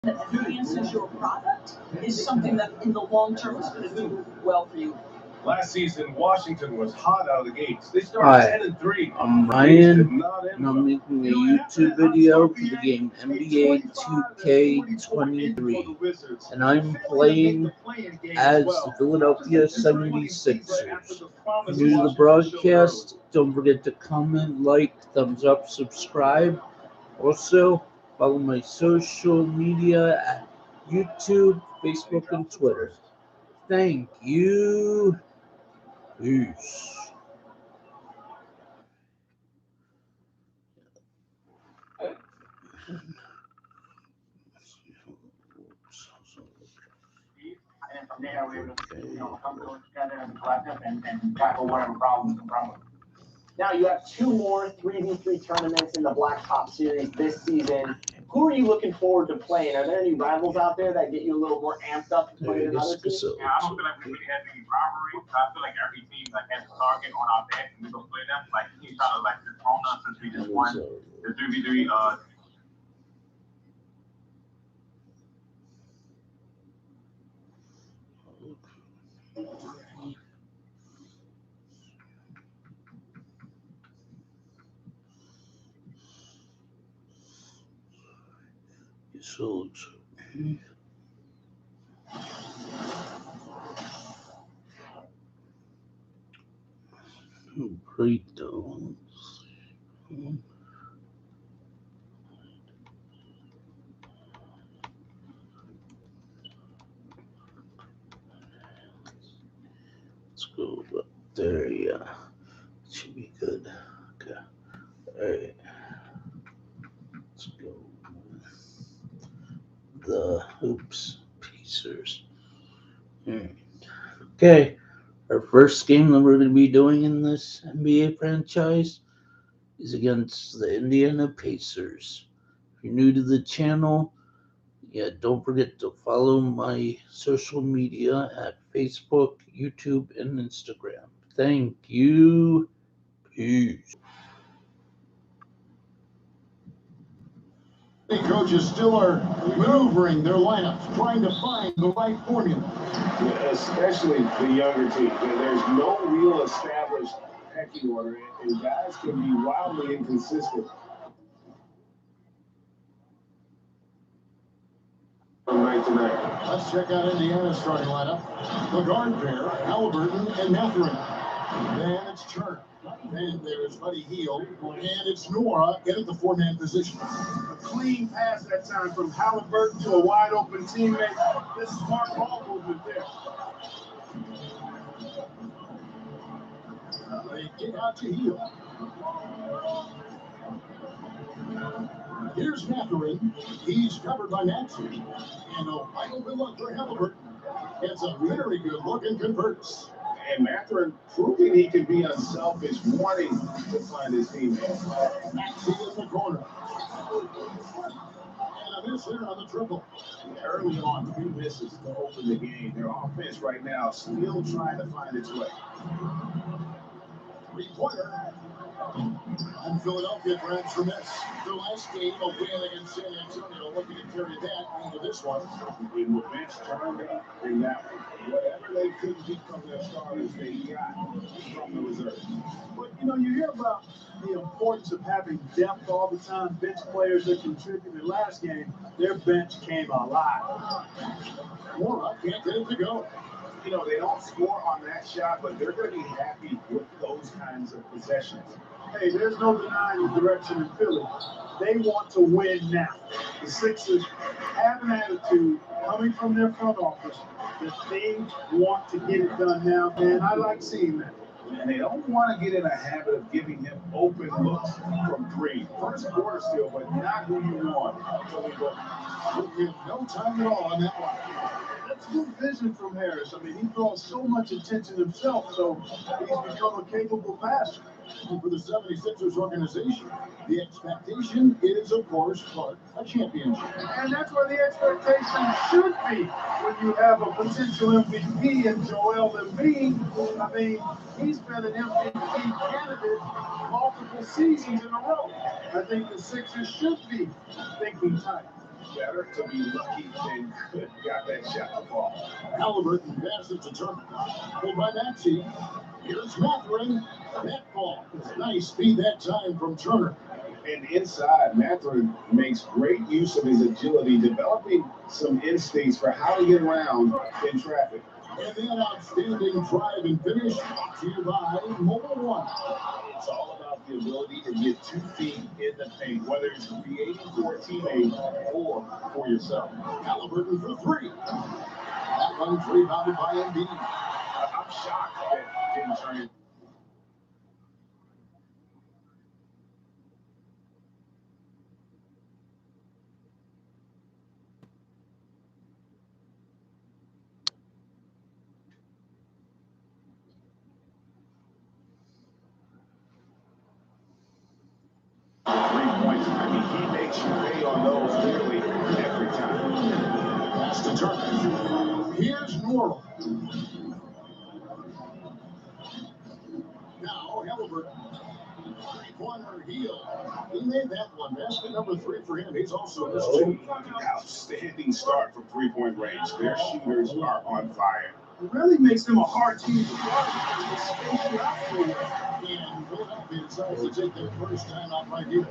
that enhances your product is something that in the long term is going to do well for you. Last season, Washington was hot out of the gates. They started 10-3. I'm Ryan, and I'm making a YouTube video for the game NBA 2K23, and I'm playing as the Philadelphia 76ers. If you're new to the broadcast, don't forget to comment, like, thumbs up, subscribe. Also, follow my social media at YouTube, Facebook, and Twitter. Thank you. Peace. And from there, we were come together as a collective and tackle whatever problems come from. Now you have two more 3v3 tournaments in the Black Top Series this season. Who are you looking forward to playing? Are there any rivals out there that get you a little more amped up to play another team? Yeah, I don't feel like we really have any rivalry. I feel like every team has a target on our back and we go play them. Like teams try to dethrone us since we just won the 3v3 So breakdowns. Let's go up there. Yeah, should be good. Okay. All right. Let's go. The Pacers. Okay, our first game that we're going to be doing in this NBA franchise is against the Indiana Pacers. If you're new to the channel, don't forget to follow my social media at Facebook, YouTube, and Instagram. Thank you. Peace. Coaches still are maneuvering their lineups, trying to find the right formula. Especially the younger team. There's no real established pecking order, and guys can be wildly inconsistent. From night to night. Let's check out Indiana's starting lineup. The guard pair, Halliburton and Mathurin. Then it's Church. Then there's Buddy Hield. And it's Nora in at the four-man position. A clean pass that time from Halliburton to a wide-open teammate. This is smart ball movement there. They kick out to Hield. Here's Mathurin. He's covered by Maxey. And a final good look for Halliburton. It's a very good look and converts. And Mathurin proving he can be unselfish, wanting to find his teammate. Maxey in the corner. And a miss there on the triple. Early on, 2 misses to open the game. Their offense right now still trying to find its way. Three-pointer. And Philadelphia grabs for miss. Their last game, a win against San Antonio, looking to carry that into this one. When the bench turned up in that one, whatever they couldn't get from their starters, they got from the reserves. But, you hear about the importance of having depth all the time. Bench players that contributed last game, their bench came alive. Mora can't get it to go. They don't score on that shot, but they're going to be happy with those kinds of possessions. Hey, there's no denying the direction in Philly. They want to win now. The Sixers have an attitude coming from their front office that they want to get it done now, and I like seeing that. And they don't want to get in a habit of giving him open looks from three. First quarter still, but not who you want. We'll give no time at all on that one. That's good vision from Harris. I mean, he draws so much attention himself, so he's become a capable passer. And for the 76ers organization, the expectation is, of course, a championship. And that's where the expectation should be when you have a potential MVP in Joel Embiid. I mean, he's been an MVP candidate multiple seasons in a row. I think the Sixers should be thinking tight. better to be lucky than good got that shot to fall. Halliburton passes to Turner. Pulled by Maxey. Here's Mathurin. That ball. Nice speed that time from Turner. And inside, Mathurin makes great use of his agility, developing some instincts for how to get around in traffic. And then outstanding drive and finish brought to you by Mobile One. It's all about the ability to get 2 feet in the paint, whether it's creating for a teammate or for yourself. Halliburton for 3. That one's rebounded by Embiid. I'm shocked that didn't turn it. Points. I mean, he makes you pay on those nearly every time. Pass to Turner. Here's Norrell. Now Halliburton. 3-pointer heel. He made that one. Basket number 3 for him. He's also missed 2. Outstanding start from 3-point range. Their shooters are on fire. It really makes them a hard team to guard because they space you out so well. And Philadelphia decides to take their first time out right here.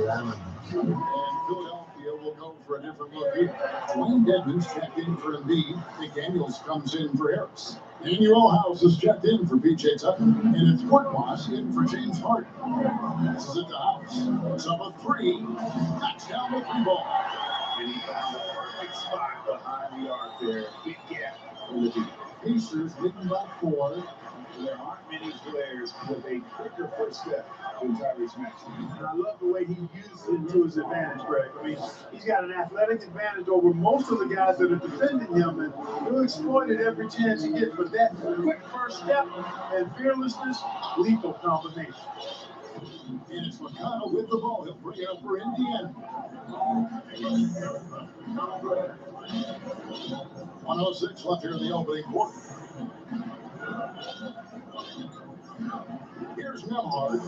And Philadelphia will go for a different look here. Dwayne Dedmon's checked in for Embiid. McDaniels comes in for Harris. Daniel House is checked in for PJ Tucker. And it's Korkmaz in for James Harden. Passes it to House. It's up a 3. Knocks down the 3 ball. And he found the perfect spot behind the arc there. Big gap in the deep. Pacers leading by 4. There aren't many players with a quicker first step than Tyrese Maxey. And I love the way he uses it to his advantage, Greg. I mean, he's got an athletic advantage over most of the guys that are defending him, and he'll exploit it every chance he gets. But that quick first step and fearlessness, lethal combination. And it's McConnell with the ball. He'll bring it up for Indiana. 1:06 left here in the opening quarter. Here's Nembhard.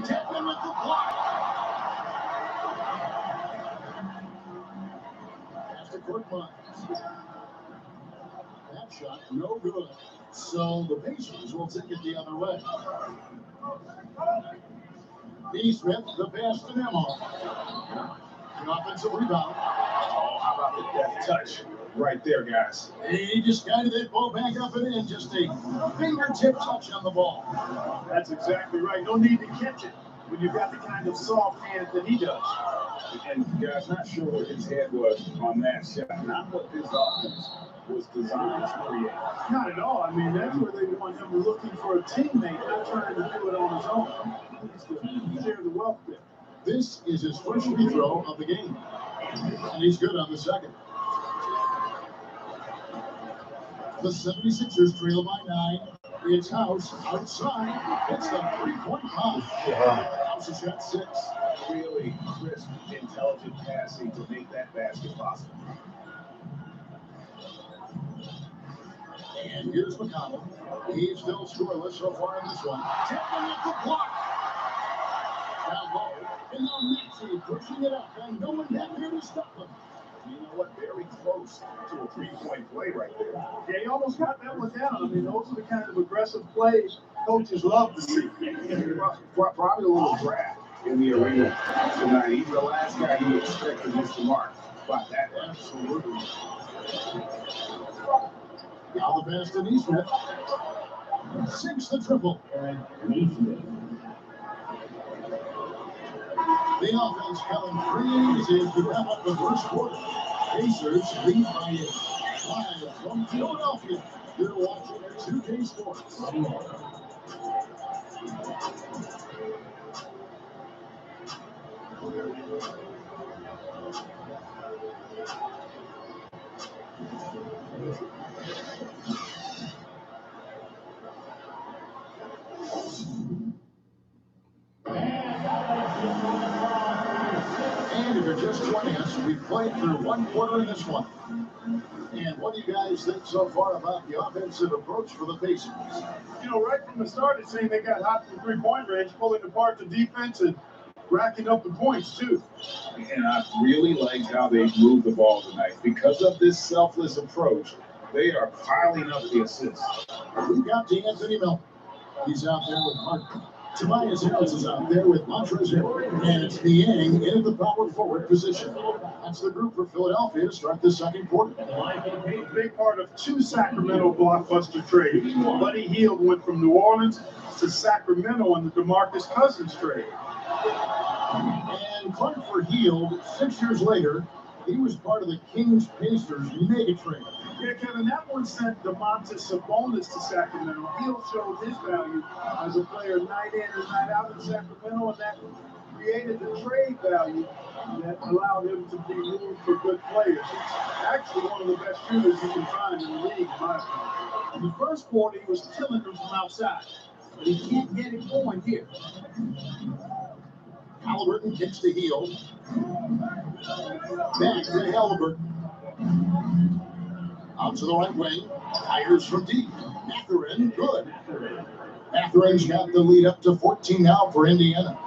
Chapman with the block. Pass to Korkmaz. That shot, no good. So the Pacers will take it the other way. Neesmith, the pass to Nembhard. An offensive rebound. Oh, how about the death touch right there, guys? And he just guided that ball back up and in. Just a fingertip touch on the ball. That's exactly right. No need to catch it when you've got the kind of soft hands that he does. And guys, not sure what his head was on that shot. Not what this offense was designed to create. Not at all. I mean, that's where they want him looking for a teammate, not trying to do it on his own. He's share the wealth there. This is his first free throw of the game. And he's good on the second. The 76ers trail by 9. It's House outside. It's the 3-point pass. House has shot 6. Really crisp, intelligent passing to make that basket possible. And here's McConnell. He's still scoreless so far in this one. Chapman with the block. Down low. And now Maxey pushing it up. And no one back there to stop him. You know what? Very close to a 3-point play right there. Yeah, he almost got that one down. I mean, those are the kind of aggressive plays coaches love to see. Probably a little draft in the arena tonight. Even the last guy you expect to miss the mark. But that absolutely. Now the pass to Neesmith. Sinks the triple. The offense coming free as they wrap up the first quarter. Pacers lead by 5 from Philadelphia. You're watching 2K Sports. And if you're just joining us, we've played through one quarter in this one. And what do you guys think so far about the offensive approach for the Pacers? You know, right from the start, it seemed they got hot from the three-point range, pulling apart the defense and racking up the points, too. And I really liked how they moved the ball tonight. Because of this selfless approach, they are piling up the assists. We've got D'Anthony Melton. He's out there with Harden. Tobias Harris is out there with Montrezl Harrell. And it's Niang in the power forward position. That's the group for Philadelphia to start the second quarter. A big part of two Sacramento blockbuster trades. Buddy Hield went from New Orleans to Sacramento in the DeMarcus Cousins trade. And Clark for Hield, 6 years later, he was part of the Kings Pacers mega trade. Yeah, Kevin, that one sent Domantas Sabonis to Sacramento. Hield showed his value as a player night in and night out in Sacramento, and that created the trade value that allowed him to be moved for good players. He's actually one of the best shooters you can find in the league, in my opinion. In the first quarter, he was killing them from outside, but he can't get it going here. Halliburton kicks to Hield. Back to Halliburton. Out to the right wing. Fires from deep. Mathurin, good. Mathurin's got the lead up to 14 now for Indiana.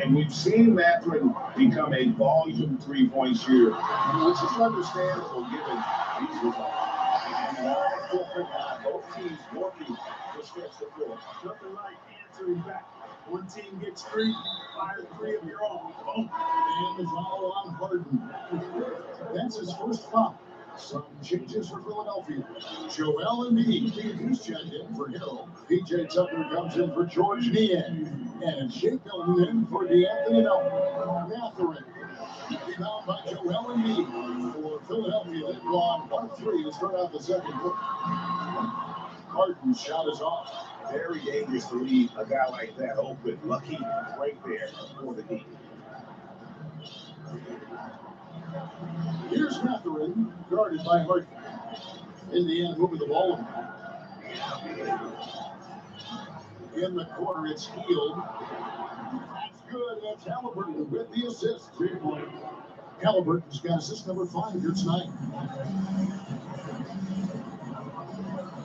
And we've seen Mathurin become a volume three-point shooter, which is understandable given these results. And both teams working to stretch the floor. Nothing like answering back. One team gets three, fire three of your own. Boom. And the foul on Harden. That's his first foul. Some changes for Philadelphia. Joel Embiid, who's checked in for Hill. PJ Tucker comes in for George Niang. And Shea Milton in for D'Anthony Melton. Mathurin. Rebound by Joel Embiid for Philadelphia. They've gone 1-3 to start out the second quarter. Harden's shot is off. Very dangerous to leave a guy like that open. Lucky right there for the Heat. Here's Mathurin, guarded by Harden. Indiana moving the ball. In the corner, it's Hield. That's good. That's Halliburton with the assist. 3-point. Halliburton's got assist number 5 here tonight.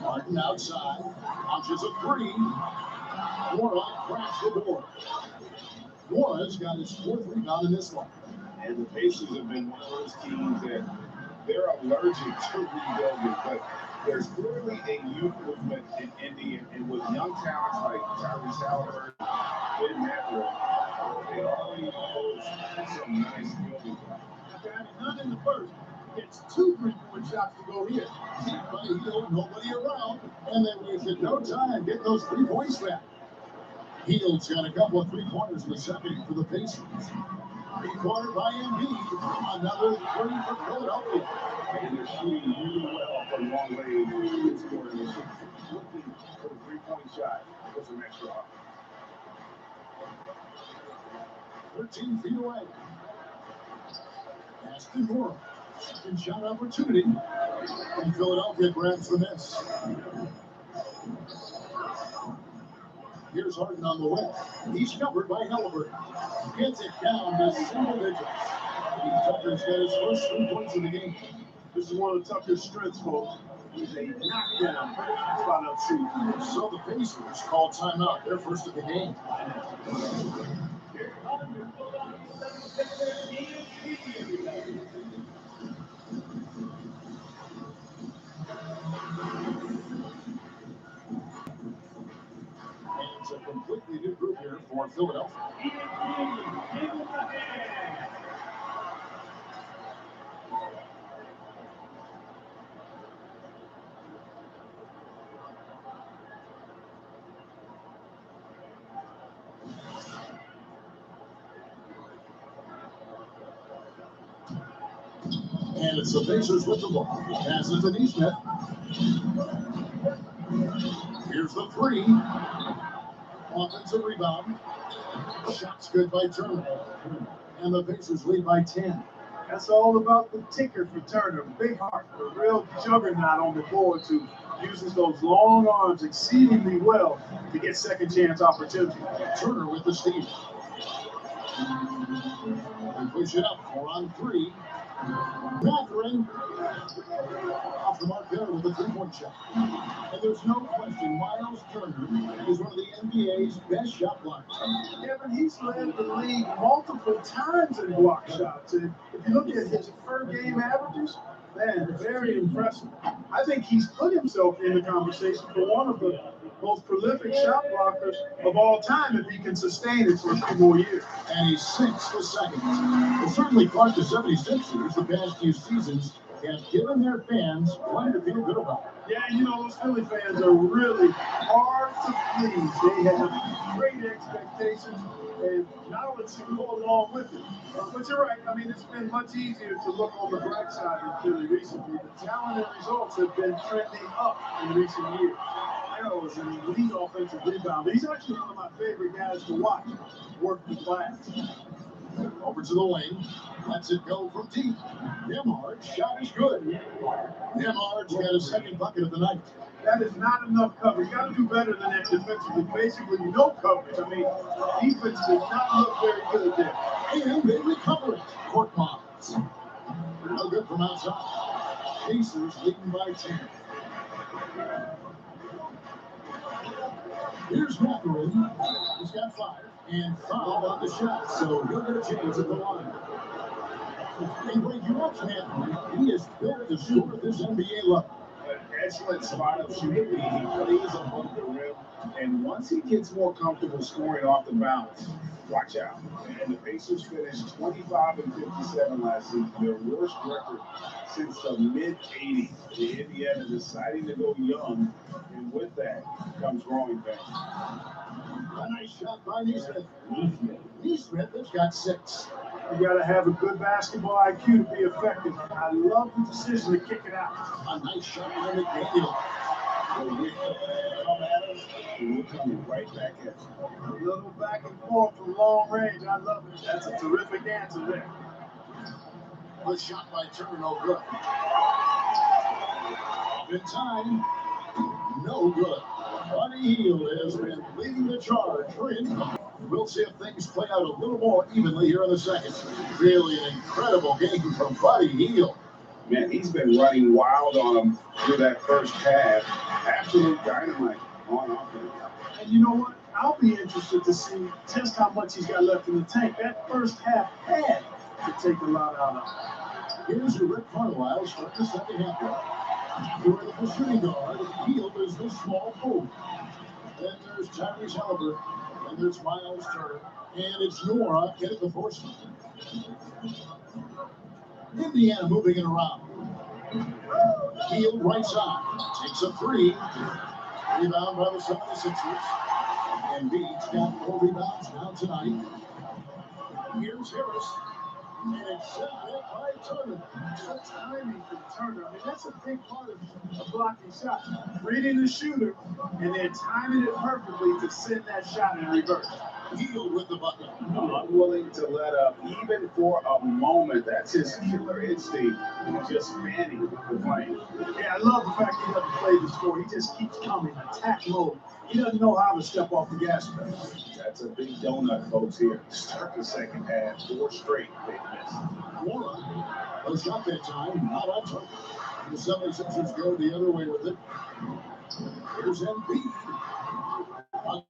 Harden outside. Launches a three. Warlock cracks the door. Nora's got his 4th rebound in this one. And the Pacers have been one of those teams that they're allergic to rebuilding, but there's clearly a youth movement in Indy, and with young talents like Tyrese Halliburton, Ben Mathurin, they already pose some nice building. None in the first. Gets 2 3-point shots to go here. Nobody around, and they wasted no time getting those 3 points back. Hield's got a couple of 3-pointers in the second for the Pacers. 3-pointer by Embiid. Another 3 for Philadelphia. And they're shooting really well from long range. It's scoring. They're looking for the 3-point shot for some extra offense. 13 feet away. Pass to Nora. Second shot opportunity. And Philadelphia grabs the miss. Here's Harden on the way. He's covered by Halliburton. Gets it down to single digits. Tucker's got his first 3 points in the game. This is one of Tucker's strengths, folks. He's a knockdown spot up shooter. So the Pacers call timeout. Their first of the game. It's a completely new group here for Philadelphia. And it's the Pacers with the ball. Pass it to Nesmith. Here's the 3. Offensive rebound. Shots good by Turner. And the Pacers lead by 10. That's all about the ticker for Turner. Big heart, a real juggernaut on the board who uses those long arms exceedingly well to get second chance opportunity. Turner with the steal. They push it up 4 on 3. Catherine off the mark there with a 3-point shot. And there's no question Miles Turner is one of the NBA's best shot blockers. Kevin, he's led the league multiple times in block shots. And if you look at his per game averages, man, very impressive. I think he's put himself in the conversation for one of the most prolific shot blockers of all time if he can sustain it for a few more years. And he sinks the second. Well, certainly Clark, the 76ers, the past few seasons, have given their fans plenty to feel good about. Yeah, you know, those Philly fans are really hard to please. They have great expectations and knowledge to go along with it. But you're right. I mean, it's been much easier to look on the bright side of Philly recently. The talent and results have been trending up in recent years. Arrow is an elite offensive rebounder. He's actually one of my favorite guys to watch work the glass. Over to the lane. Lets it go from deep. Nembhard's shot is good. Nembhard's got a second bucket of the night. That is not enough coverage. You got to do better than that defensively. Basically, no coverage. I mean, defense did not look very good there. And they recover it. Court Miles. No good from outside. Pacers leading by 10. Here's Mathurin. He's got 5 and 5 on the shot, so he'll get a chance at the line. And when you watch Mathurin, he is there to score at this NBA level. An excellent spot up shooting. He plays above the rim, and once he gets more comfortable scoring off the bounce, watch out. And the Pacers finished 25 and 57 last season, their worst record since the mid-'80s. The Indiana deciding to go young, and with that comes growing pains. A nice shot by Nesmith. Nesmith has got 6. You got to have a good basketball IQ to be effective. I love the decision to kick it out. A nice shot by McDaniel. Come at us, and we'll come right back at you. A little back and forth from long range. I love it. That's a terrific answer there. The shot by Turner, no good. In time, no good. Buddy Hield has been leading the charge for Indy. We'll see if things play out a little more evenly here in the second. Really an incredible game from Buddy Hield. Man, he's been running wild on him through that first half. Absolute dynamite on offense. And you know what? I'll be interested to see just how much he's got left in the tank. That first half had to take a lot out of him. Here's your Rick Carlisle starting the second half. Doing the shooting guard. Hield is the small forward. Then there's Tyrese Haliburton. And there's Miles Turner. And it's Nora getting the force. Indiana moving it around. Hield right side. Takes a 3. Rebound by the 76ers. And Embiid's got 4 rebounds now tonight. Here's Harris. And it's set up by Turner. The timing for Turner. I mean, that's a big part of blocking shots. Reading the shooter and then timing it perfectly to send that shot in reverse. Hield with the bucket. Unwilling to let up, even for a moment. That's his killer instinct. Just manning the plane. Yeah, I love the fact he doesn't play the score. He just keeps coming, attack mode. He doesn't know how to step off the gas pedal. That's a big donut, folks, here. Start the second half. 4 straight big miss. Nora. No shot that time. Not on target. The 76ers go the other way with it. Here's Embiid.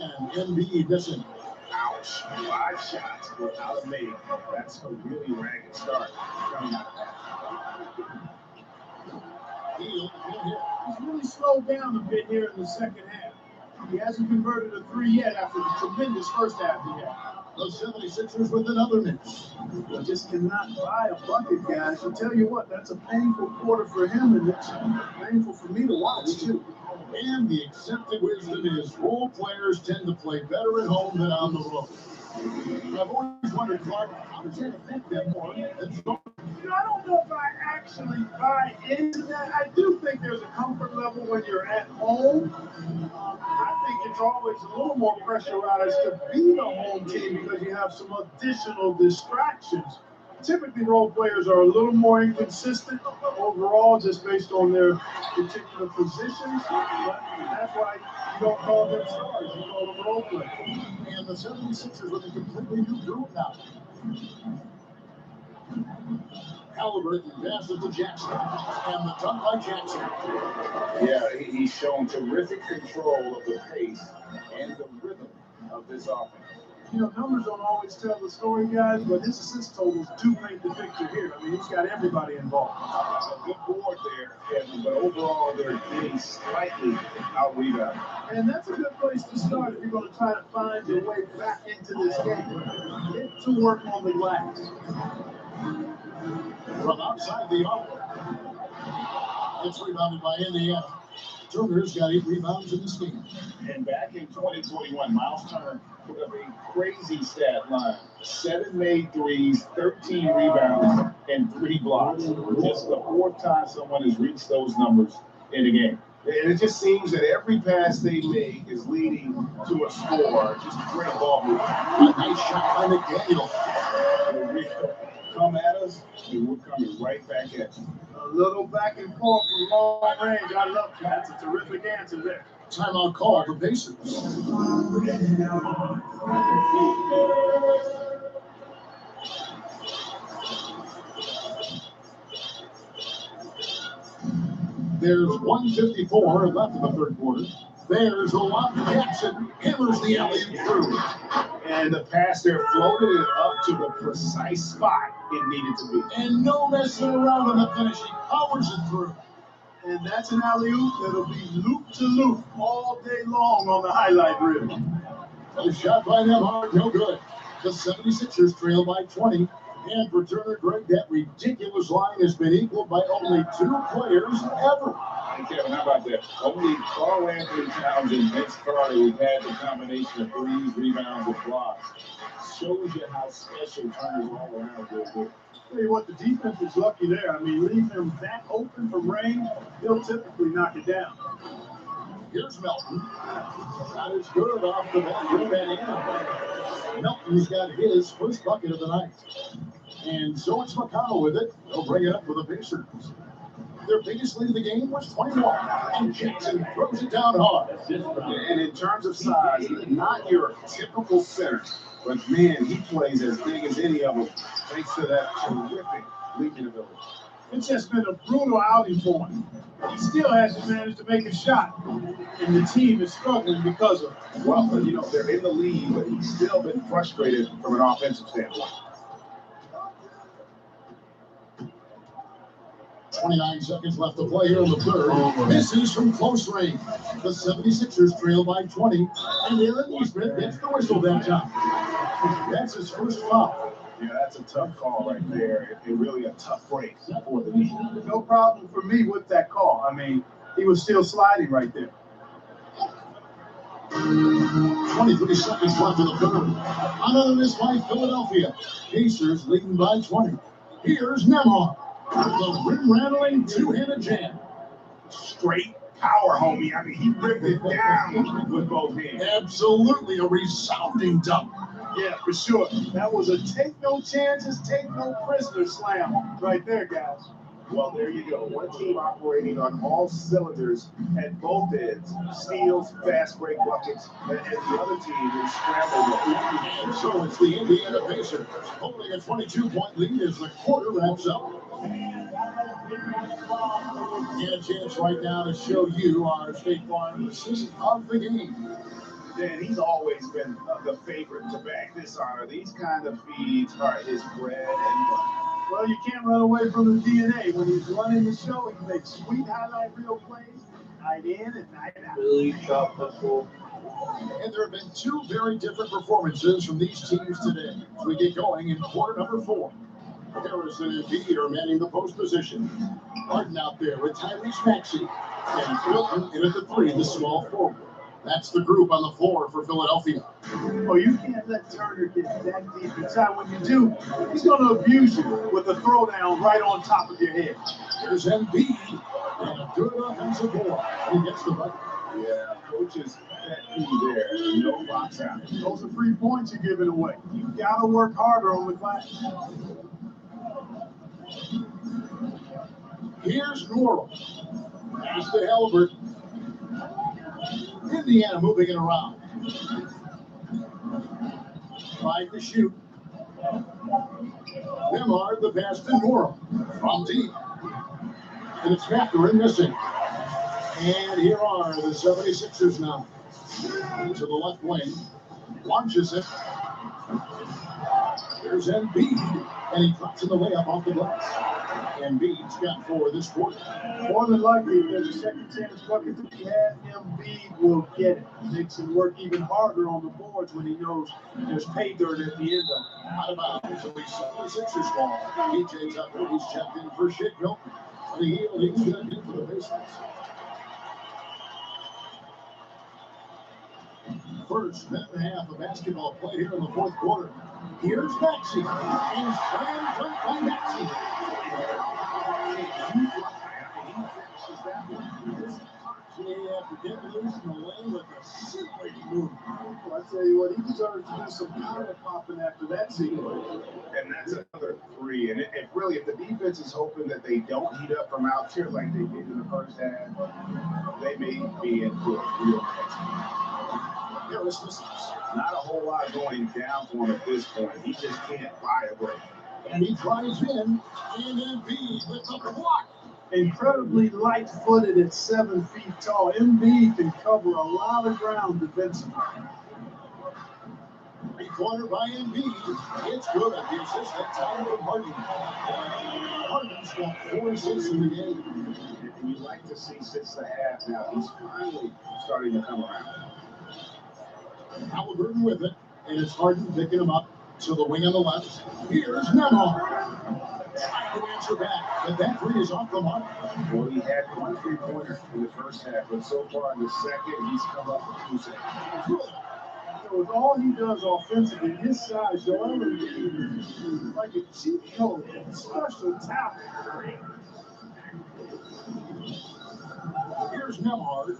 And Embiid missing. Ouch. 5 shots without a make. That's a really ragged start coming out of that. He's really slowed down a bit here in the second half. He hasn't converted a 3 yet after the tremendous first half he had. The 76ers with another miss. He just cannot buy a bucket, guys. I'll tell you what, that's a painful quarter for him, and it's painful for me to watch, too. And the accepted wisdom is role players tend to play better at home than on the road. I've always wondered, Clark, how does that affect them more than so? You know, I don't know if I actually buy into that. I do think there's a comfort level when you're at home. I think it's always a little more pressurized to be the home team because you have some additional distractions. Typically, role players are a little more inconsistent overall just based on their particular positions. But that's why you don't call them stars, you call them role players. And the 76ers with a completely new group now. Halliburton passes to Jackson. And the dunk by Jackson. Yeah, he's shown terrific control of the pace and the rhythm of this offense. You know, numbers don't always tell the story, guys, but his assist totals do paint the picture here. I mean, he's got everybody involved. A good board there, Kevin, but overall they're getting slightly out-rebounded. And that's a good place to start if you're going to try to find your way back into this game. Get to work on the glass. From outside the arc. It's rebounded by Indiana. Turner's got 8 rebounds in this game. And back in 2021, Miles Turner put up a crazy stat line. 7 made threes, 13 rebounds, and 3 blocks. Just the 4th time someone has reached those numbers in a game. And it just seems that every pass they make is leading to a score. Just great ball movement. A nice shot by McDaniel. Come at us, and we're coming right back at you. A little back and forth from long range. I love that. That's a terrific answer there. Timeout call for Pacers. There's 1:54 left in the third quarter. There's a lot. Jackson hammers the alley through. And the pass there floated it up to the precise spot it needed to be. And no messing around on the finish. He powers it through. And that's an alley-oop that'll be loop to loop all day long on the highlight reel. A shot by Nembhard, no good. The 76ers trail by 20. And for Turner, Greg, that ridiculous line has been equaled by only 2 players ever. Hey, Kevin, how about that? Only Karl Anthony Towns and Vince Carter who've had the combination of threes, rebounds, and blocks. Shows you how special Turner's all around is. Tell you what, the defense is lucky there. I mean, leave him that open from range, he'll typically knock it down. Here's Melton. That is good off the bat. Good man in. Melton's got his first bucket of the night. And so it's McConnell with it. They'll bring it up for the Pacers. Their biggest lead of the game was 21. And Jackson throws it down hard. And in terms of size, he's not your typical center. But, man, he plays as big as any of them thanks to that terrific leaping ability. It's just been a brutal outing for him. He still hasn't managed to make a shot. And the team is struggling because of it. Well, you know, they're in the lead, but he's still been frustrated from an offensive standpoint. 29 seconds left to play here in the third. Misses from close range. The 76ers trail by 20. And Aaron Nesmith gets the whistle that time. That's his first foul. Yeah, that's a tough call right there. It really a tough break for the lead. No problem for me with that call. I mean, he was still sliding right there. 23 seconds left in the third. Another miss by Philadelphia. Pacers leading by 20. Here's Nembhard. The rim-rattling two-handed jam. Straight power, homie. I mean, he ripped it down with both hands. Absolutely a resounding dunk. Yeah, for sure. That was a take no chances, take no prisoners slam right there, guys. Well, there you go. One team operating on all cylinders at both ends. Steals, fast break buckets, and the other team is scrambled. And so it's the Indiana Pacers holding a 22-point lead as the quarter wraps up. And a chance right now to show you our State Farm assist of the game. Dan, he's always been the favorite to back this honor. These kind of feeds are his bread and butter. Well, you can't run away from the DNA. When he's running the show, he makes sweet highlight reel plays, night in and night out. Really shot pistol. And there have been 2 very different performances from these teams today as we get going in quarter number 4. Harrison and Embiid are manning the post position. Martin out there with Tyrese Maxey. And Milton in at the 3, the small forward. That's the group on the floor for Philadelphia. Oh, you can't let Turner get that deep inside. When you do, he's going to abuse you with a throwdown right on top of your head. Here's Embiid. And a good offensive board. He gets the bucket. Yeah, coaches that key there. No box out. Those are 3 points you're giving away. You got to work harder on the glass. Here's New Orleans. Pass to Halliburton. Indiana moving it around. Trying to shoot. Nemhard, the pass to Norm from deep. And it's Mathurin missing. And here are the 76ers now. To the left wing. Launches it. There's Embiid. And he drops in the layup off the glass. Embiid's got 4 this quarter. More than likely, if there's a second chance bucket to be had, Embiid will get it. Makes him work even harder on the boards when he knows there's pay dirt at the end of it. Out of bounds. So he's 76ers ball. PJ Tucker, he's checked in for Shake Milton. On the heel, he's checked in for the Pacers. First minute and a half of basketball play here in the fourth quarter. Here's Maxey. And slam dunk by Maxey. Yeah, after getting loose in the lane with a scintillating move. Well, I tell you what, he deserves to do some counter popping after that scene. And that's another 3. And if really, if the defense is hoping that they don't heat up from out here like they did in the first half, they may be in for a real match. Harris misses. Not a whole lot going down for him at this point. He just can't buy a break. And he drives in, and Embiid with the block. Incredibly light-footed at 7 feet tall. Embiid can cover a lot of ground defensively. Corner by Embiid. It's good. The assist that time from Harden. Harden's got 4 assists in the game. And you like to see 6.5 now. He's finally starting to come around. Halliburton with it, and it's Harden picking him up to the wing on the left. Here's Nemhard. Trying to answer back, but that 3 is off the mark. Well, he had 1 3-pointer in the first half, but so far in the second, he's come up with 2 seconds. With all he does offensively, his size, Joel Embiid is like a cheat code, special talent. Here's Nemhard.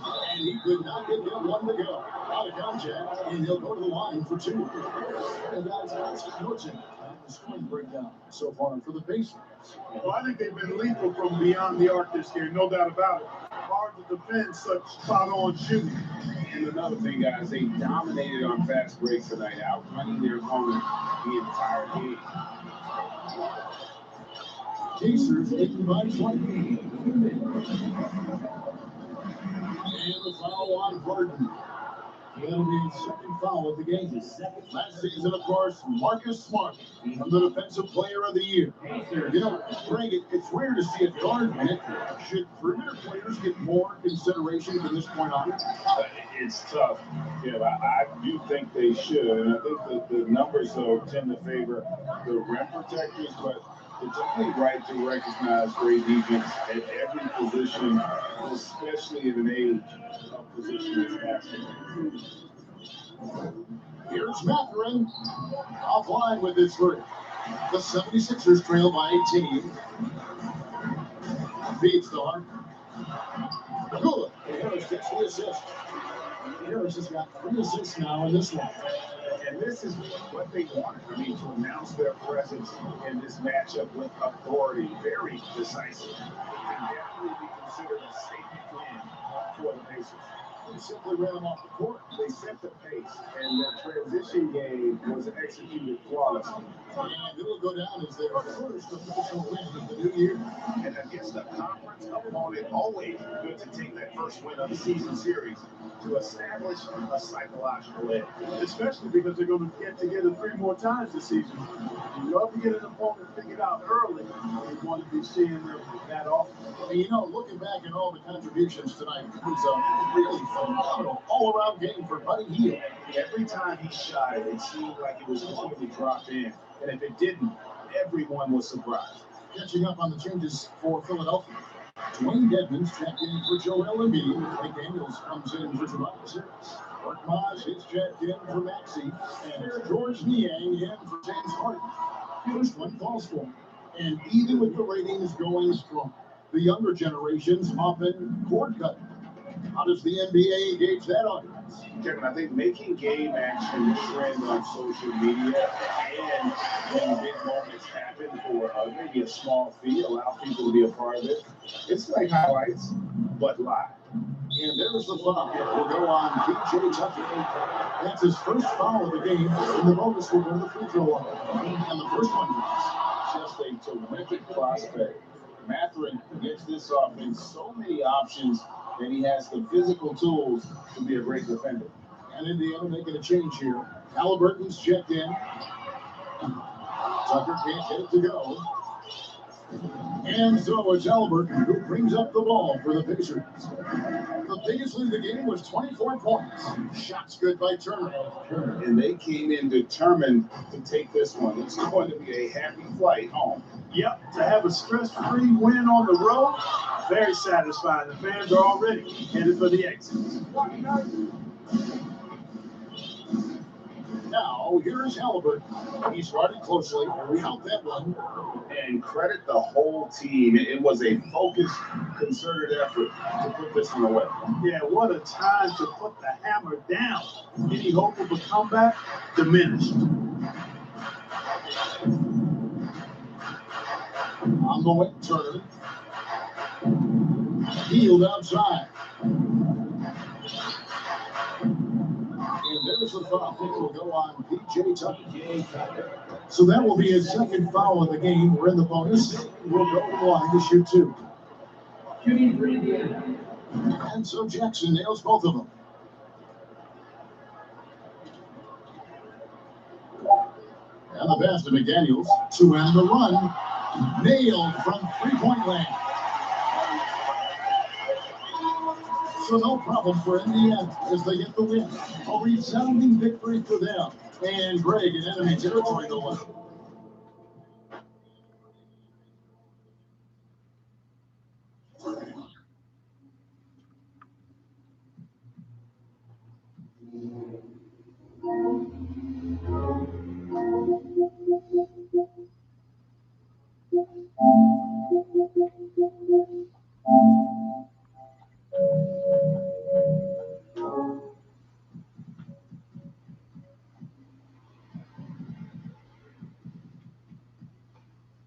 And he could not get him 1 to go. Out of contact, and he'll go to the line for 2. And that's coaching. The scoring breakdown so far for the Pacers. Well, I think they've been lethal from beyond the arc this year, no doubt about it. Hard to defend such spot-on shooting. And another thing, guys, they dominated on fast breaks tonight, outrunning their opponent the entire game. Pacers leading by 20. And the foul on Harden. It'll be his second foul of the game. Last season, of course, Marcus Smart, the Defensive Player of the Year. You know, Greg, it's rare to see a guard win it. Should perimeter players get more consideration from this point on? It's tough. Yeah, I do think they should. And I think that the numbers, though, tend to favor the rim protectors, but it's only right to recognize great defense at every position, especially in an age of position basketball. Here's Mathurin offline with his 3. The 76ers trail by 18. Feeds to Harden. Good. Harris gets the assist. Harris has got 3 assists now in this one. And this is what they wanted. I mean, to announce their presence in this matchup with authority. Very decisive. It can definitely be considered a safety win for the Pacers. They simply ran them off the court. They set the pace, and their transition game was executed flawlessly. And it'll go down as their first official win of the new year. And against a conference opponent, always good to take that first win of the season series to establish a psychological edge. Especially because they're going to get together 3 more times this season. You love to get an opponent figured out early. You want to be seeing them that often. And you know, looking back at all the contributions tonight, it was a really phenomenal all-around game for Buddy Hield. Every time he shot it, it seemed like it was going to drop in. And if it didn't, everyone was surprised. Catching up on the changes for Philadelphia. Dwayne Dedmon's checked in for Joel Embiid. McDaniels comes in for Tobias Harris. Mark Maz is checked in for Maxey. And George Niang in for James Harden. First one falls for him. And even with the ratings going strong, the younger generation's often cord cutting. How does the NBA engage that audience? Kevin, I think making game action trend on social media and when big moments happen for maybe a small fee, allow people to be a part of it. It's like highlights, but live. And there's the foul. Will go on PJ Tucker. That's his first foul of the game, and the bonus will go to the free throw line. And the first one is Just a terrific prospect. Matherin gives this offense so many options, and he has the physical tools to be a great defender. And Indiana making a change here. Halliburton's checked in. Tucker can't get it to go. And so it's Halliburton who brings up the ball for the Pacers. The biggest lead of the game was 24 points. Shots good by Turner. And they came in determined to take this one. It's going to be a happy flight home. Yep, to have a stress-free win on the road, very satisfying. The fans are already headed for the exits. Now, here's Halliburton. He's guarded closely. Count that one. And credit the whole team. It was a focused, concerted effort to put this one away. Yeah, what a time to put the hammer down. Any hope of a comeback diminished. On the way, Turner. Healed outside. And there's the foul. It will go on PJ Tucker. So that will be his second foul of the game. We're in the bonus. We'll go to the line to shoot two. And so Jackson nails both of them. And the pass to McDaniels to end the run. Nailed from three-point land. So no problem for Indiana as they get the win. A resounding victory for them. And Greg in enemy territory to one.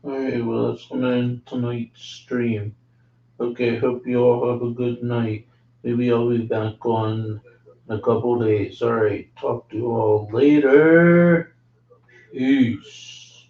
Alright, well, that's gonna end tonight's stream. Okay, hope you all have a good night. Maybe I'll be back on in a couple days. Alright, talk to you all later. Peace.